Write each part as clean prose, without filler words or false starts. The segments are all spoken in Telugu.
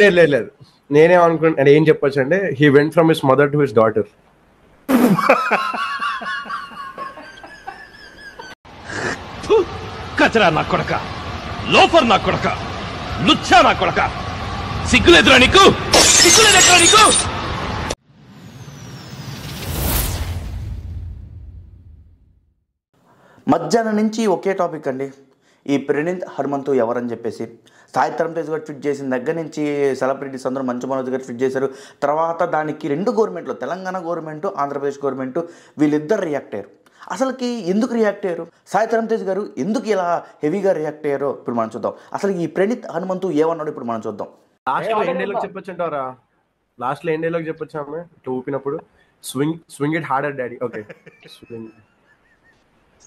లేదు లేదు లేదు, నేనేమనుకుంటా ఏం చెప్పొచ్చు అంటే he went from his mother to his daughter. కచరా నా కొడక, లోఫర్ నా కొడక, లుచ్చా నా కొడక, సిగ్గులేదురా నీకు, సిగ్గులేదురా నీకు. మధ్యాహ్నం నుంచి ఒకే టాపిక్ అండి, ఈ ప్రణీత్ హనుమంతు ఎవరని చెప్పేసి. సాయి ధరమ్ తేజ్ గారు ట్వీట్ చేసిన దగ్గర నుంచి సెలబ్రిటీస్ అందరూ మంచు మనోజ్ గారు ట్వీట్ చేశారు. తర్వాత దానికి రెండు గవర్నమెంట్లు, తెలంగాణ గవర్నమెంట్, ఆంధ్రప్రదేశ్ గవర్నమెంట్, వీళ్ళిద్దరు రియాక్ట్ అయ్యారు. అసలుకి ఎందుకు రియాక్ట్ అయ్యారు, సాయి ధరమ్ తేజ్ గారు ఎందుకు ఇలా హెవీగా రియాక్ట్ అయ్యారో ఇప్పుడు మనం చూద్దాం. అసలు ఈ ప్రణీత్ హనుమంతు ఏమన్నాడు ఇప్పుడు మనం చూద్దాం. లాస్ట్ లో ఏం డైలాగ్ చెప్పొచ్చుంటారా, లాస్ట్ లో ఏం డైలాగ్ చెప్పొచ్చాము ఇట్లా ఊపినప్పుడు, swing it harder daddy. Okay,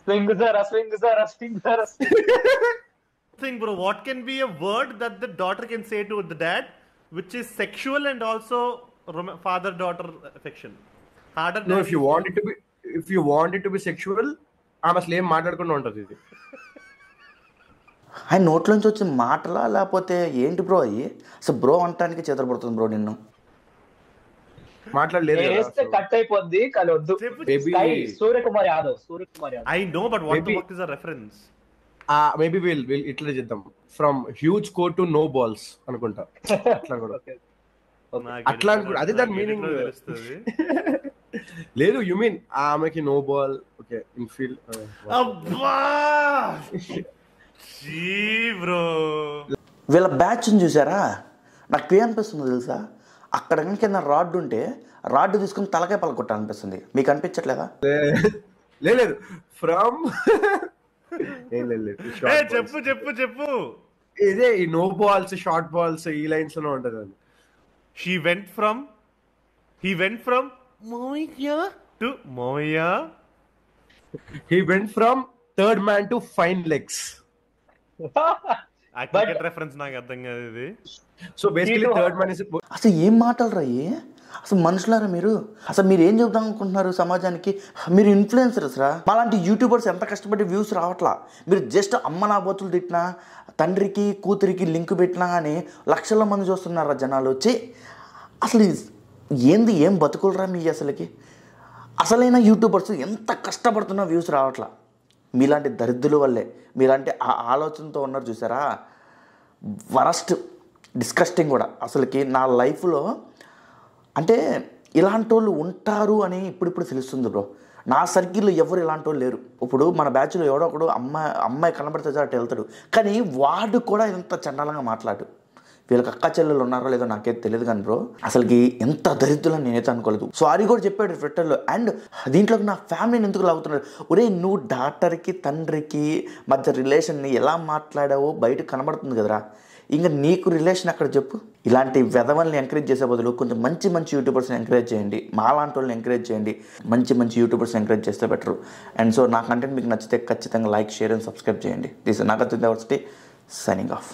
swing zara thing, bro. What can be a word that the daughter can say to the dad which is sexual and also father daughter affection? Harder. No, if you want it to be sexual, ఆమె అసలు ఏం మాట్లాడకుండా ఉంటుంది. ఇది ఆయన నోట్లోంచి వచ్చిన మాటలా లేకపోతే ఏంటి బ్రో అయ్యి? అసలు బ్రో అంటానికి చేతపడుతుంది బ్రో నిన్ను. మాట్లాడలేదు, కట్ అయిపోద్ది కానీ వద్దు. Suryakumar Yadav. I know, but what the fuck is a reference? Maybe we'll ఇట్లా చేద్దాం, from huge quote to no balls అనుకుంటా. అట్లా కూడా అట్లా అనుకుంటా, అదే దాని మీనింగ్. లేదు, యు మీన్ ఆమెకి నో బాల్. Okay, infield. అబ్బా జీ బ్రో, వీళ్ళ బ్యాచ్ని చూసారా? నాకు ఏమనిపిస్తుందో తెలుసా, అక్కడ కనుక రాడ్ ఉంటే రాడ్ తీసుకుని తలకాయ పలకొట్టాలనిపిస్తుంది. మీకు అనిపించట్లేదా? లేదు, ఫ్రమ్ చెప్పు ఇదే ఈ నో బాల్స్, షార్ట్ బాల్స్, ఈ లైన్స్ లో ఉంటది. అది he went from Moya to Moya. He went from third man to fine legs. ఆ క్రికెట్ రెఫరెన్స్ నాకు అర్థం కాదు ఇది. So basically third man is. అసలు ఏం మాటలు రాయి అసలు, మనుషులారా మీరు? అసలు మీరు ఏం చెబుదాం అనుకుంటున్నారు సమాజానికి? మీరు ఇన్ఫ్లుయెన్సర్స్ రా. అలాంటి యూట్యూబర్స్ ఎంత కష్టపడి వ్యూస్ రావట్లా. మీరు జస్ట్ అమ్మ నా బోతులు తిట్టినా, తండ్రికి కూతురికి లింక్ పెట్టినా కానీ లక్షల మంది చూస్తున్నారా జనాలు వచ్చి. అసలు ఏంది, ఏం బతుకులరా మీ అసలుకి? అసలైన యూట్యూబర్స్ ఎంత కష్టపడుతున్నా వ్యూస్ రావట్లా. మీలాంటి దరిద్రుల వల్లే, మీలాంటి ఆలోచనతో ఉన్నారు చూసారా. వరస్ట్, డిస్కస్టింగ్ కూడా. అసలుకి నా లైఫ్లో అంటే ఇలాంటి వాళ్ళు ఉంటారు అని ఇప్పుడు తెలుస్తుంది బ్రో. నా సర్కిల్లో ఎవరు ఇలాంటి వాళ్ళు లేరు. ఇప్పుడు మన బ్యాచ్లో ఎవడో ఒకడు అమ్మాయి కనబడితే అటు వెళ్తాడు, కానీ వాడు కూడా ఎంత చండాలంగా మాట్లాడు. వీళ్ళకి అక్క చెల్లెలు ఉన్నారో లేదో నాకైతే తెలియదు కానీ బ్రో, అసలుకి ఎంత దరిద్రులని నేనైతే అనుకోలేదు. సారీ కూడా చెప్పాడు ట్విట్టర్లో. అండ్ దీంట్లోకి నా ఫ్యామిలీని ఎందుకు లాగుతున్నాడు? ఒరే, నువ్వు డాక్టర్కి తండ్రికి మధ్య రిలేషన్ని ఎలా మాట్లాడావో బయట కనబడుతుంది కదరా. ఇంకా నీకు రిలేషన్ అక్కడ చెప్పు. ఇలాంటి వెధవల్ని ఎంకరేజ్ చేసే బదులు కొంచెం మంచి యూట్యూబర్స్ని ఎంకరేజ్ చేయండి. మాలాంటి వాళ్ళని ఎంకరేజ్ చేయండి. మంచి యూట్యూబర్స్ని ఎంకరేజ్ చేస్తే బెటరు. అండ్ సో నా కంటెంట్ మీకు నచ్చితే ఖచ్చితంగా లైక్, షేర్ అండ్ సబ్స్క్రైబ్ చేయండి. This is Nagarjuna university signing off.